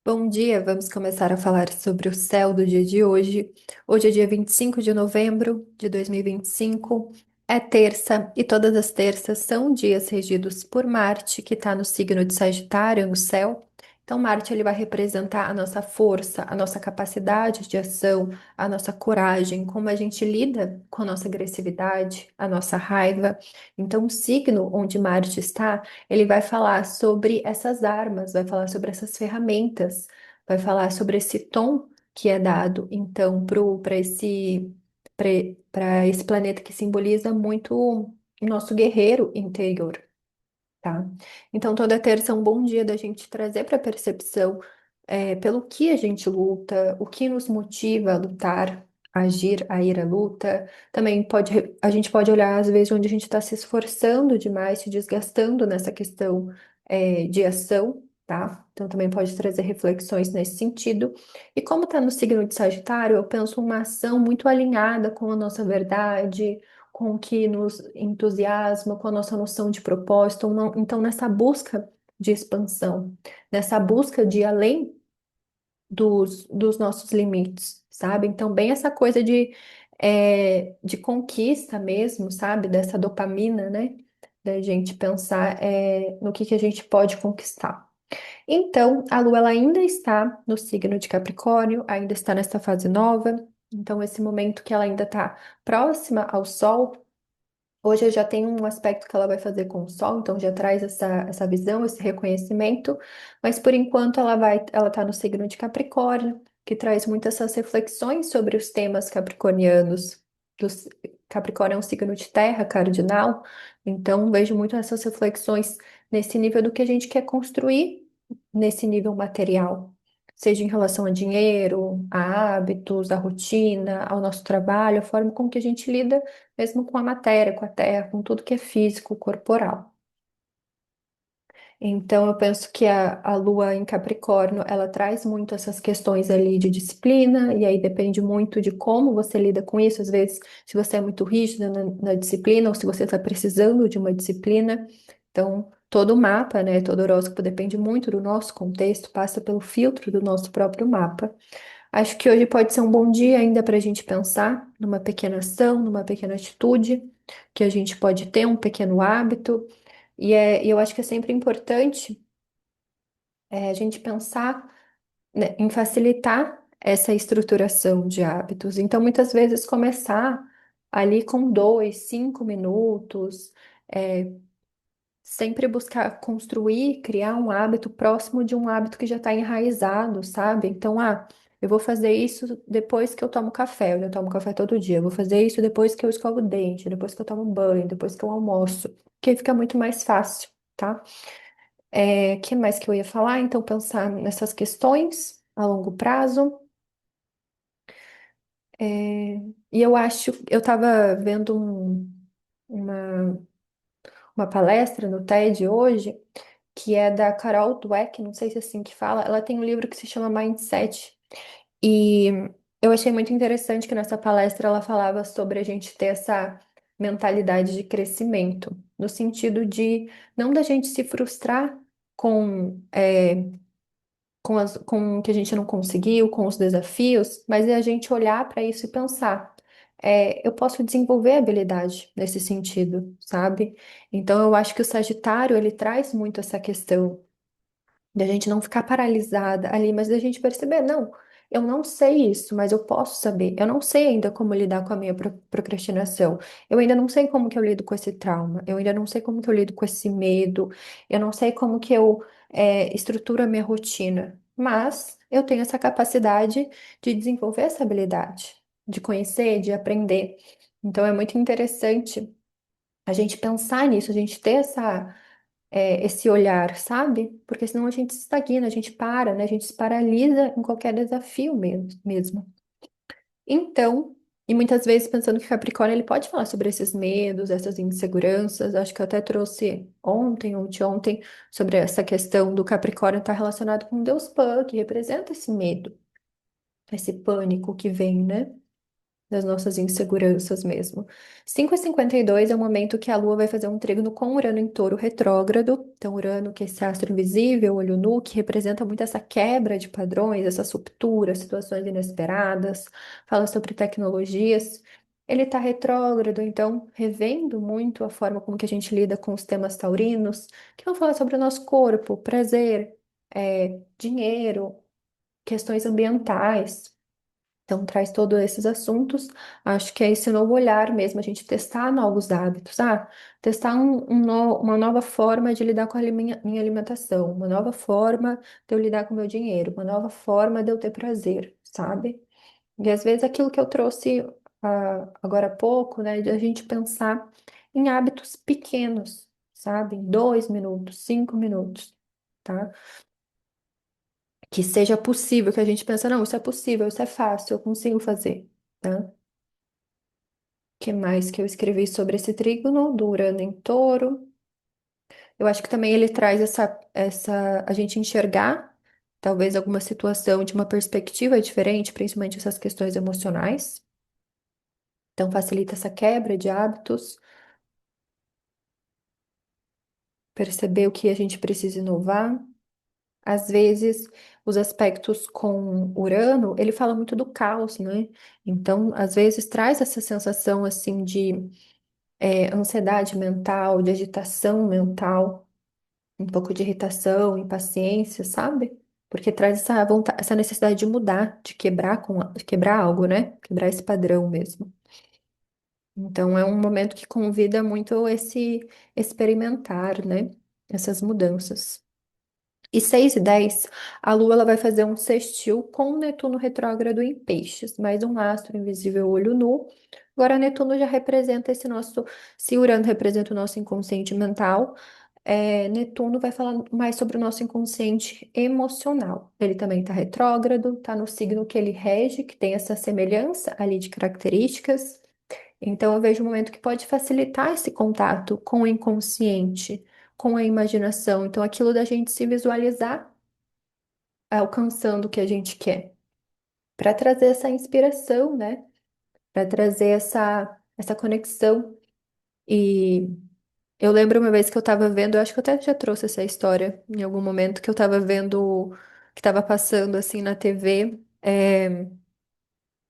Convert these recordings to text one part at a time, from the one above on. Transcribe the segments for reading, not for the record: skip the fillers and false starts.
Bom dia, vamos começar a falar sobre o céu do dia de hoje. Hoje é dia 25 de novembro de 2025, é terça e todas as terças são dias regidos por Marte, que está no signo de Sagitário no céu. Então, Marte ele vai representar a nossa força, a nossa capacidade de ação, a nossa coragem, como a gente lida com a nossa agressividade, a nossa raiva. Então, o signo onde Marte está ele vai falar sobre essas armas, vai falar sobre essas ferramentas, vai falar sobre esse tom que é dado, então, para esse planeta que simboliza muito o nosso guerreiro interior, tá? Então, toda terça é um bom dia da gente trazer para a percepção pelo que a gente luta, o que nos motiva a lutar, a agir, a ir à luta. Também a gente pode olhar, às vezes, onde a gente está se esforçando demais, se desgastando nessa questão de ação, tá? Então, também pode trazer reflexões nesse sentido. E como está no signo de Sagitário, eu penso uma ação muito alinhada com a nossa verdade, com o que nos entusiasma, com a nossa noção de propósito. Então, nessa busca de expansão, nessa busca de ir além dos nossos limites, sabe? Então, bem essa coisa de conquista mesmo, sabe? Dessa dopamina, né? Da gente pensar no que a gente pode conquistar. Então, a Lua ela ainda está no signo de Capricórnio, ainda está nessa fase nova. Então, esse momento que ela ainda está próxima ao Sol, hoje já tem um aspecto que ela vai fazer com o Sol, então já traz essa visão, esse reconhecimento, mas por enquanto ela está no signo de Capricórnio, que traz muitas essas reflexões sobre os temas capricornianos. Dos- Capricórnio é um signo de terra cardinal, então vejo muito essas reflexões nesse nível do que a gente quer construir nesse nível material. Seja em relação a dinheiro, a hábitos, a rotina, ao nosso trabalho, a forma com que a gente lida mesmo com a matéria, com a terra, com tudo que é físico, corporal. Então, eu penso que a Lua em Capricórnio, ela traz muito essas questões ali de disciplina, e aí depende muito de como você lida com isso. Às vezes, se você é muito rígida na disciplina, ou se você está precisando de uma disciplina. Então, todo mapa, né, todo horóscopo depende muito do nosso contexto, passa pelo filtro do nosso próprio mapa. Acho que hoje pode ser um bom dia ainda para a gente pensar numa pequena ação, numa pequena atitude, que a gente pode ter, um pequeno hábito. E eu acho que é sempre importante a gente pensar, né, em facilitar essa estruturação de hábitos. Então, muitas vezes, começar ali com 2, 5 minutos, é, sempre buscar construir, criar um hábito próximo de um hábito que já está enraizado, sabe? Então, eu vou fazer isso depois que eu tomo café, eu já tomo café todo dia. Eu vou fazer isso depois que eu escovo o dente, depois que eu tomo banho, depois que eu almoço, que aí fica muito mais fácil, tá? Que mais que eu ia falar? Então, pensar nessas questões a longo prazo. É, e eu estava vendo uma, uma palestra no TED hoje, que é da Carol Dweck, não sei se é assim que fala. Ela tem um livro que se chama Mindset. E eu achei muito interessante que nessa palestra ela falava sobre a gente ter essa mentalidade de crescimento, no sentido de não da gente se frustrar com o que a gente não conseguiu, com os desafios, mas é a gente olhar para isso e pensar. Eu posso desenvolver habilidade nesse sentido, sabe? Então eu acho que o Sagitário ele traz muito essa questão da gente não ficar paralisada ali, mas da gente perceber, não, eu não sei isso, mas eu posso saber. Eu não sei ainda como lidar com a minha procrastinação. Eu ainda não sei como que eu lido com esse trauma. Eu ainda não sei como que eu lido com esse medo. Eu não sei como que eu estruturo a minha rotina. Mas eu tenho essa capacidade de desenvolver essa habilidade, de conhecer, de aprender. Então é muito interessante a gente pensar nisso, a gente ter esse olhar, sabe? Porque senão a gente se estagna, a gente para, né? A gente se paralisa em qualquer desafio mesmo. Então, e muitas vezes pensando que Capricórnio ele pode falar sobre esses medos, essas inseguranças. Acho que eu até trouxe ontem ou de ontem sobre essa questão do Capricórnio estar relacionado com Deus Pan, que representa esse medo, esse pânico que vem, né? das nossas inseguranças mesmo. 5:52 é o momento que a Lua vai fazer um trígono com Urano em Touro retrógrado. Então, Urano, que é esse astro invisível, olho nu, que representa muito essa quebra de padrões, essa ruptura, situações inesperadas, fala sobre tecnologias. Ele está retrógrado, então, revendo muito a forma como que a gente lida com os temas taurinos, que vão falar sobre o nosso corpo, prazer, dinheiro, questões ambientais. Então, traz todos esses assuntos. Acho que é esse novo olhar mesmo, a gente testar novos hábitos. Testar uma nova forma de lidar com a minha alimentação, uma nova forma de eu lidar com o meu dinheiro, uma nova forma de eu ter prazer, sabe? E às vezes aquilo que eu trouxe agora há pouco, né, de a gente pensar em hábitos pequenos, sabe? Em 2 minutos, 5 minutos. Tá? Que seja possível, que a gente pensa, não, isso é possível, isso é fácil, eu consigo fazer, tá? Que mais que eu escrevi sobre esse trígono do Urano em Touro? Eu acho que também ele traz a gente enxergar talvez alguma situação de uma perspectiva diferente, principalmente essas questões emocionais. Então facilita essa quebra de hábitos, perceber o que a gente precisa inovar. Às vezes, os aspectos com Urano, ele fala muito do caos, né? Então, às vezes, traz essa sensação, assim, de ansiedade mental, de agitação mental, um pouco de irritação, impaciência, sabe? Porque traz essa vontade, essa necessidade de mudar, de quebrar algo, né? Quebrar esse padrão mesmo. Então, é um momento que convida muito esse experimentar, né? Essas mudanças. E 6:10, a Lua ela vai fazer um sextil com Netuno retrógrado em Peixes, mais um astro invisível olho nu. Agora, Netuno já representa esse nosso, se Urano representa o nosso inconsciente mental, Netuno vai falar mais sobre o nosso inconsciente emocional. Ele também está retrógrado, está no signo que ele rege, que tem essa semelhança ali de características. Então, eu vejo um momento que pode facilitar esse contato com o inconsciente, com a imaginação. Então, aquilo da gente se visualizar alcançando o que a gente quer, para trazer essa inspiração, né? Para trazer essa conexão. E eu lembro uma vez que eu estava vendo, eu acho que eu até já trouxe essa história em algum momento, que eu estava vendo, que estava passando assim na TV.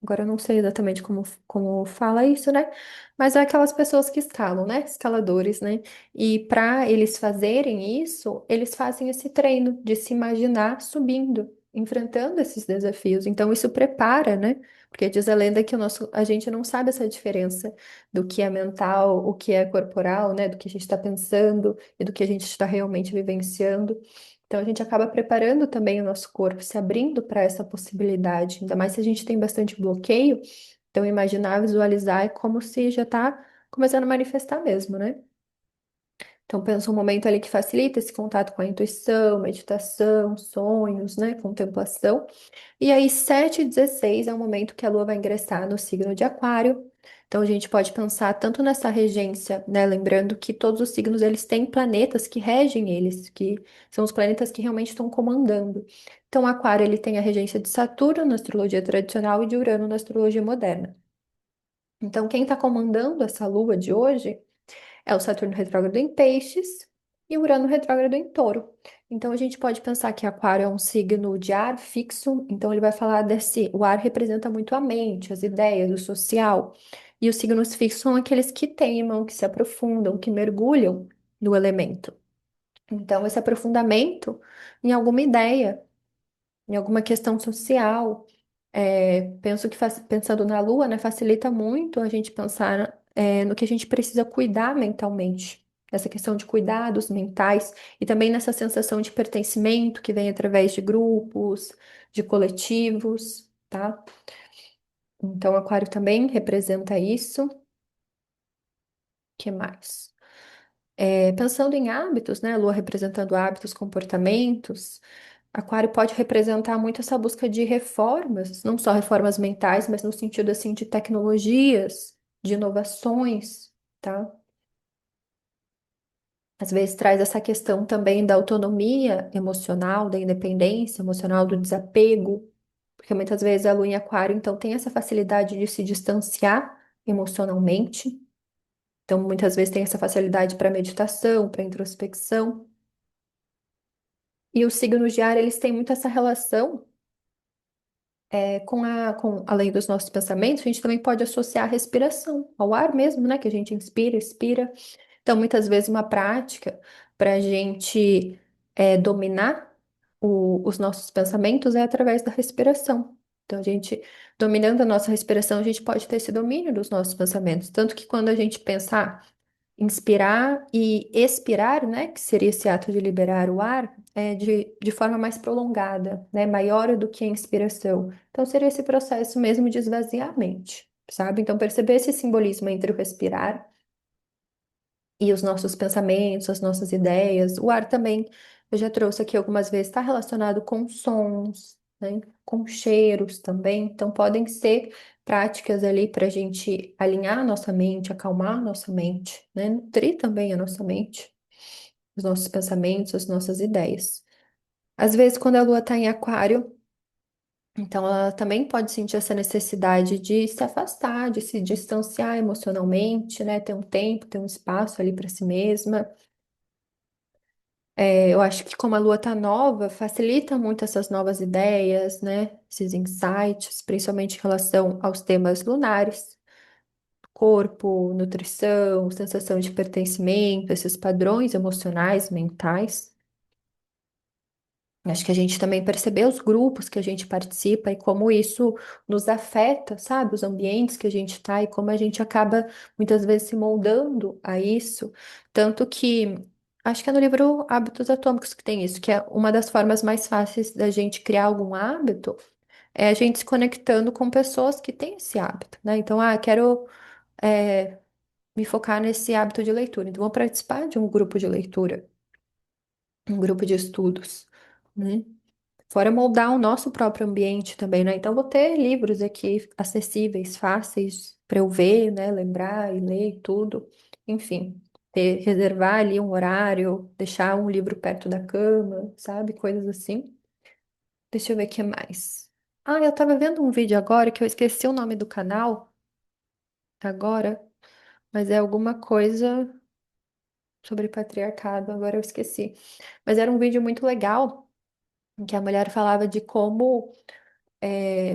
Agora eu não sei exatamente como fala isso, né? Mas é aquelas pessoas que escalam, né? Escaladores, né? E para eles fazerem isso, eles fazem esse treino de se imaginar subindo, enfrentando esses desafios. Então isso prepara, né? Porque diz a lenda que a gente não sabe essa diferença do que é mental, o que é corporal, né? Do que a gente está pensando e do que a gente está realmente vivenciando. Então, a gente acaba preparando também o nosso corpo, se abrindo para essa possibilidade, ainda mais se a gente tem bastante bloqueio. Então, imaginar, visualizar é como se já está começando a manifestar mesmo, né? Então, pensa um momento ali que facilita esse contato com a intuição, meditação, sonhos, né? Contemplação. E aí, 7:16 é o momento que a Lua vai ingressar no signo de Aquário. Então, a gente pode pensar tanto nessa regência, né? Lembrando que todos os signos, eles têm planetas que regem eles, que são os planetas que realmente estão comandando. Então, Aquário, ele tem a regência de Saturno na astrologia tradicional e de Urano na astrologia moderna. Então, quem está comandando essa Lua de hoje é o Saturno retrógrado em Peixes e o Urano retrógrado em Touro. Então a gente pode pensar que Aquário é um signo de ar fixo, então ele vai falar desse. O ar representa muito a mente, as ideias, o social. E os signos fixos são aqueles que teimam, que se aprofundam, que mergulham no elemento. Então, esse aprofundamento em alguma ideia, em alguma questão social. Penso que pensando na Lua, né, facilita muito a gente pensar no que a gente precisa cuidar mentalmente. Essa questão de cuidados mentais e também nessa sensação de pertencimento que vem através de grupos, de coletivos, tá? Então, Aquário também representa isso. O que mais? Pensando em hábitos, né? A Lua representando hábitos, comportamentos. Aquário pode representar muito essa busca de reformas, não só reformas mentais, mas no sentido assim de tecnologias, de inovações, tá? Às vezes traz essa questão também da autonomia emocional, da independência emocional, do desapego. porque muitas vezes a lua em aquário, então, tem essa facilidade de se distanciar emocionalmente. Então, muitas vezes tem essa facilidade para meditação, para introspecção. E os signos de ar, eles têm muito essa relação além dos nossos pensamentos, a gente também pode associar a respiração ao ar mesmo, né? Que a gente inspira, expira. Então, muitas vezes, uma prática para a gente dominar os nossos pensamentos é através da respiração. Então, a gente, dominando a nossa respiração, a gente pode ter esse domínio dos nossos pensamentos. Tanto que quando a gente pensar inspirar e expirar, né, que seria esse ato de liberar o ar, de forma mais prolongada, né, maior do que a inspiração. Então, seria esse processo mesmo de esvaziar a mente, sabe? Então, perceber esse simbolismo entre o respirar e os nossos pensamentos, as nossas ideias. O ar também, eu já trouxe aqui algumas vezes, está relacionado com sons, né? Com cheiros também. Então, podem ser práticas ali para a gente alinhar a nossa mente, acalmar a nossa mente, né? Nutrir também a nossa mente, os nossos pensamentos, as nossas ideias. Às vezes, quando a lua está em aquário, então ela também pode sentir essa necessidade de se afastar, de se distanciar emocionalmente, né? Ter um tempo, ter um espaço ali para si mesma. Eu acho que como a lua tá nova, facilita muito essas novas ideias, né? Esses insights, principalmente em relação aos temas lunares, corpo, nutrição, sensação de pertencimento, esses padrões emocionais, mentais. Acho que a gente também percebeu os grupos que a gente participa e como isso nos afeta, sabe? Os ambientes que a gente está e como a gente acaba muitas vezes se moldando a isso. Tanto que acho que é no livro Hábitos Atômicos que tem isso, que é uma das formas mais fáceis da gente criar algum hábito, é a gente se conectando com pessoas que têm esse hábito, né? Então, quero é, me focar nesse hábito de leitura. Então, vou participar de um grupo de leitura, um grupo de estudos, né? Fora moldar o nosso próprio ambiente também, né? Então, vou ter livros aqui acessíveis, fáceis para eu ver, né? Lembrar e ler e tudo. Enfim, reservar ali um horário, deixar um livro perto da cama, sabe? Coisas assim. Deixa eu ver o que mais. Eu tava vendo um vídeo agora que eu esqueci o nome do canal agora, mas é alguma coisa sobre patriarcado, agora eu esqueci. Mas era um vídeo muito legal, em que a mulher falava de como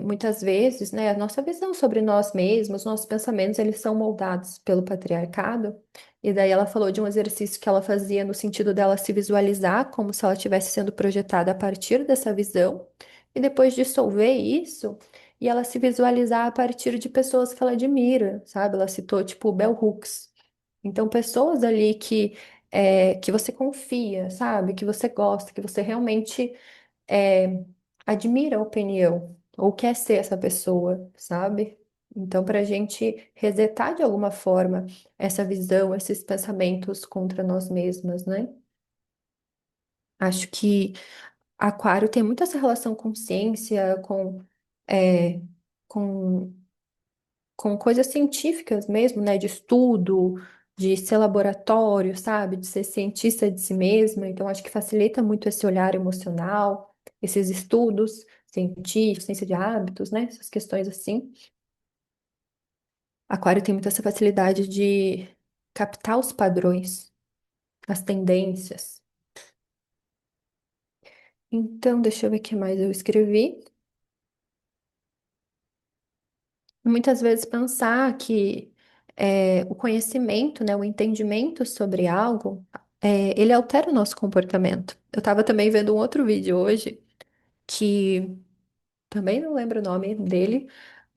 muitas vezes, né, a nossa visão sobre nós mesmos, nossos pensamentos, eles são moldados pelo patriarcado. E daí ela falou de um exercício que ela fazia no sentido dela se visualizar como se ela estivesse sendo projetada a partir dessa visão, e depois dissolver isso, e ela se visualizar a partir de pessoas que ela admira, sabe? Ela citou, tipo, Bell Hooks. Então, pessoas ali que você confia, sabe? Que você gosta, que você realmente é, admira a opinião ou quer ser essa pessoa, sabe? Então, para a gente resetar de alguma forma essa visão, esses pensamentos contra nós mesmas, né? Acho que Aquário tem muito essa relação com ciência, é, com, com coisas científicas mesmo, né? De estudo, de ser laboratório, sabe? De ser cientista de si mesma. Então, acho que facilita muito esse olhar emocional, esses estudos científicos, ciência de hábitos, né? Essas questões assim. Aquário tem muita essa facilidade de captar os padrões, as tendências. Então, deixa eu ver o que mais eu escrevi. Muitas vezes pensar que o conhecimento, né, o entendimento sobre algo, ele altera o nosso comportamento. Eu estava também vendo um outro vídeo hoje que também não lembro o nome dele,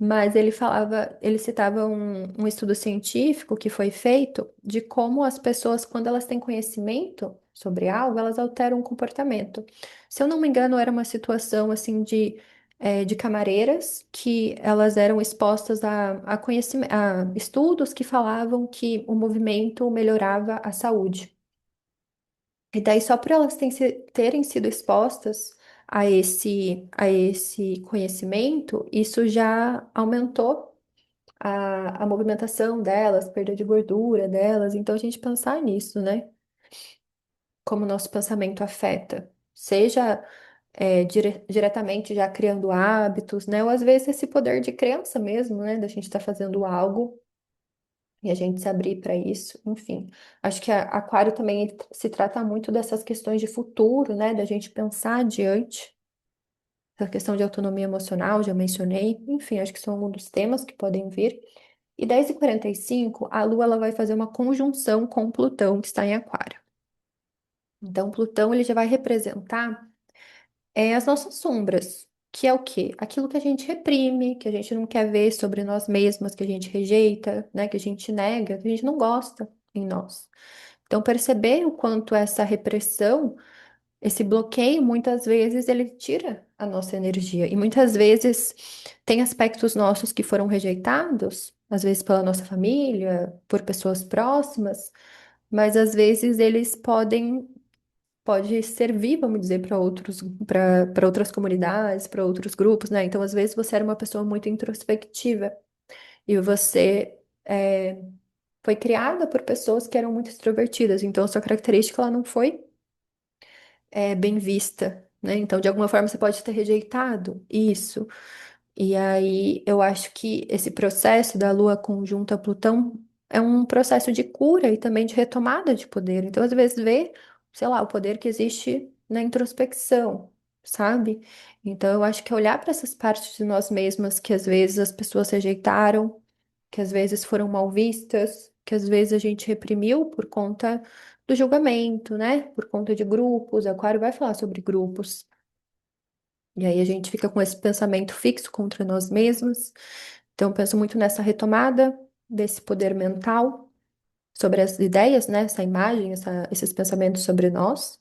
mas ele citava um estudo científico que foi feito de como as pessoas, quando elas têm conhecimento sobre algo, elas alteram o comportamento. Se eu não me engano, era uma situação assim de camareiras que elas eram expostas a conhecimento, a estudos que falavam que o movimento melhorava a saúde. E daí, só por elas terem sido expostas a esse conhecimento, isso já aumentou a movimentação delas, perda de gordura delas. Então, a gente pensar nisso, né? Como o nosso pensamento afeta. Seja. diretamente já criando hábitos, né? Ou às vezes esse poder de crença mesmo, né? Da gente estar fazendo algo e a gente se abrir para isso, enfim. Acho que Aquário também ele se trata muito dessas questões de futuro, né? Da gente pensar adiante. Essa questão de autonomia emocional, já mencionei. Enfim, acho que são alguns dos temas que podem vir. E 10h45, a Lua ela vai fazer uma conjunção com Plutão, que está em Aquário. Então, Plutão ele já vai representar as nossas sombras, que é o quê? Aquilo que a gente reprime, que a gente não quer ver sobre nós mesmas, que a gente rejeita, né? Que a gente nega, que a gente não gosta em nós. Então, perceber o quanto essa repressão, esse bloqueio, muitas vezes ele tira a nossa energia. E muitas vezes tem aspectos nossos que foram rejeitados, às vezes pela nossa família, por pessoas próximas, mas às vezes eles pode servir, vamos dizer, para outras comunidades, para outros grupos, né? Então, às vezes você era uma pessoa muito introspectiva e você foi criada por pessoas que eram muito extrovertidas, então a sua característica ela não foi bem vista, né? Então, de alguma forma você pode ter rejeitado isso. E aí eu acho que esse processo da Lua conjunta a Plutão é um processo de cura e também de retomada de poder. Então, às vezes, vê, sei lá, o poder que existe na introspecção, sabe? Então, eu acho que é olhar para essas partes de nós mesmas que às vezes as pessoas rejeitaram, que às vezes foram mal vistas, que às vezes a gente reprimiu por conta do julgamento, né? Por conta de grupos. Aquário vai falar sobre grupos. E aí a gente fica com esse pensamento fixo contra nós mesmos. Então, eu penso muito nessa retomada desse poder mental, sobre as ideias, né? Essa imagem, esses pensamentos sobre nós.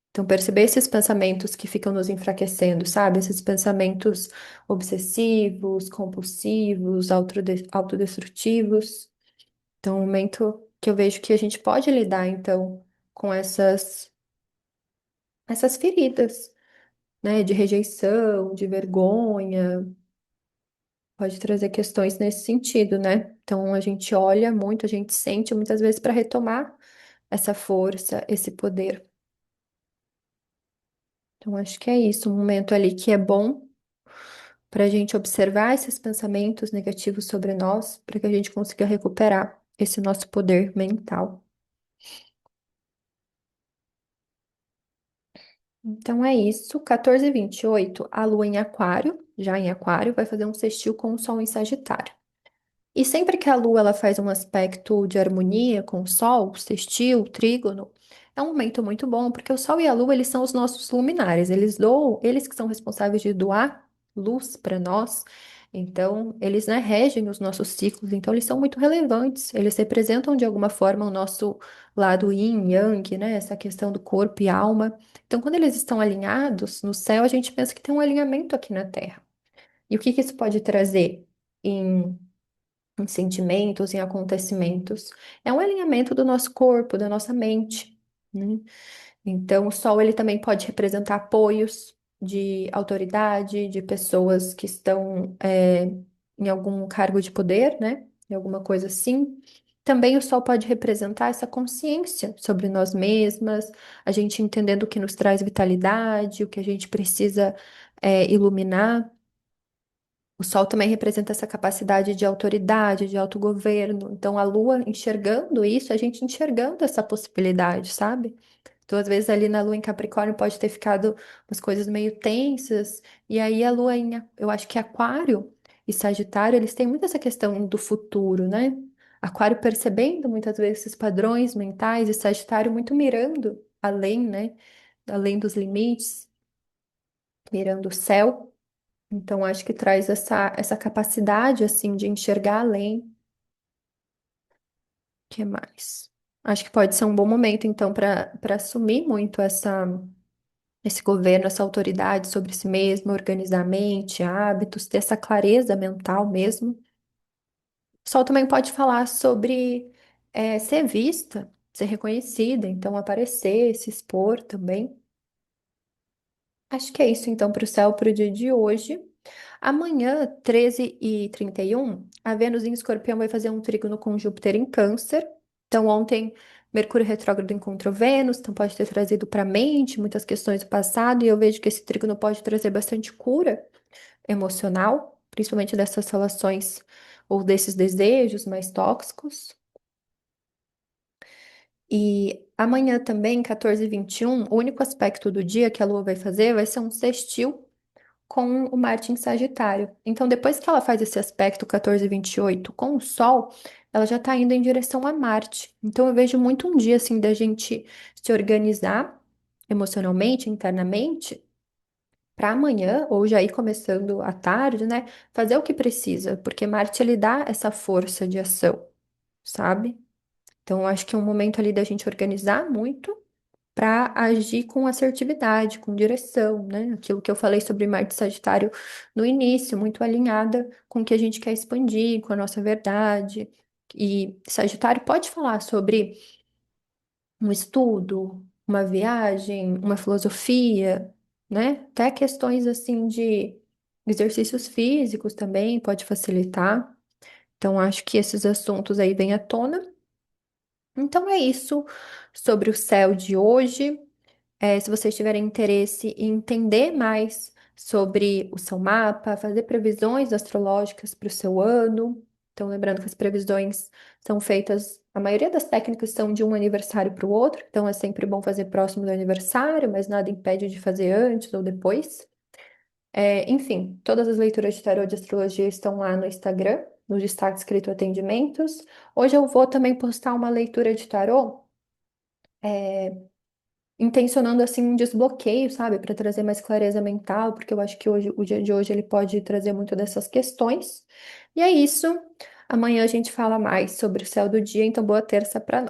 Então, perceber esses pensamentos que ficam nos enfraquecendo, sabe? Esses pensamentos obsessivos, compulsivos, autodestrutivos. Então, é um momento que eu vejo que a gente pode lidar, então, com essas feridas, né? De rejeição, de vergonha. Pode trazer questões nesse sentido, né? Então a gente olha muito, a gente sente muitas vezes para retomar essa força, esse poder. Então acho que é isso, um momento ali que é bom para a gente observar esses pensamentos negativos sobre nós, para que a gente consiga recuperar esse nosso poder mental. Então é isso, 14h28, a Lua em Aquário, já em Aquário, vai fazer um sextil com o Sol em Sagitário. E sempre que a Lua ela faz um aspecto de harmonia com o Sol, sextil, trígono, é um momento muito bom, porque o Sol e a Lua, eles são os nossos luminares, eles que são responsáveis de doar luz para nós. Então, eles, né, regem os nossos ciclos, então eles são muito relevantes, eles representam de alguma forma o nosso lado yin, yang, né, essa questão do corpo e alma. Então, quando eles estão alinhados no céu, a gente pensa que tem um alinhamento aqui na Terra. E o que que isso pode trazer? Em sentimentos, em acontecimentos. É um alinhamento do nosso corpo, da nossa mente, né? Então, o sol ele também pode representar apoios de autoridade, de pessoas que estão em algum cargo de poder, né? Em alguma coisa assim. Também o sol pode representar essa consciência sobre nós mesmas, a gente entendendo o que nos traz vitalidade, o que a gente precisa iluminar. O Sol também representa essa capacidade de autoridade, de autogoverno. Então, a Lua enxergando isso, a gente enxergando essa possibilidade, sabe? Então, às vezes, ali na Lua em Capricórnio pode ter ficado umas coisas meio tensas. E aí, a Lua eu acho que Aquário e Sagitário, eles têm muito essa questão do futuro, né? Aquário percebendo muitas vezes esses padrões mentais e Sagitário muito mirando além, né? Além dos limites, mirando o céu. Então, acho que traz essa capacidade, assim, de enxergar além. O que mais? Acho que pode ser um bom momento, então, para assumir muito esse governo, essa autoridade sobre si mesmo, organizar a mente, hábitos, ter essa clareza mental mesmo. O Sol também pode falar sobre ser vista, ser reconhecida, então aparecer, se expor também. Acho que é isso, então, para o céu para o dia de hoje. Amanhã, 13h31, a Vênus em Escorpião vai fazer um trígono com Júpiter em Câncer. Então, ontem, Mercúrio retrógrado encontrou Vênus, então pode ter trazido para a mente muitas questões do passado, e eu vejo que esse trígono pode trazer bastante cura emocional, principalmente dessas relações ou desses desejos mais tóxicos. E amanhã também, 14h21, o único aspecto do dia que a Lua vai fazer vai ser um sextil com o Marte em Sagitário. Então, depois que ela faz esse aspecto 14h28 com o Sol, ela já está indo em direção a Marte. Então, eu vejo muito um dia assim da gente se organizar emocionalmente, internamente, para amanhã, ou já ir começando à tarde, né? Fazer o que precisa, porque Marte ele dá essa força de ação, sabe? Então, eu acho que é um momento ali da gente organizar muito para agir com assertividade, com direção, né? Aquilo que eu falei sobre Marte e Sagitário no início, muito alinhada com o que a gente quer expandir, com a nossa verdade. E Sagitário pode falar sobre um estudo, uma viagem, uma filosofia, né? Até questões assim de exercícios físicos também pode facilitar. Então, acho que esses assuntos aí vêm à tona. Então, é isso sobre o céu de hoje. Se vocês tiverem interesse em entender mais sobre o seu mapa, fazer previsões astrológicas para o seu ano. Então, lembrando que as previsões são feitas, a maioria das técnicas são de um aniversário para o outro, então é sempre bom fazer próximo do aniversário, mas nada impede de fazer antes ou depois. Enfim, todas as leituras de tarô de astrologia estão lá no Instagram, no destaque escrito atendimentos. Hoje eu vou também postar uma leitura de tarô intencionando assim um desbloqueio, sabe, para trazer mais clareza mental, porque eu acho que hoje, o dia de hoje ele pode trazer muito dessas questões. E é isso. Amanhã a gente fala mais sobre o céu do dia, então boa terça para nós.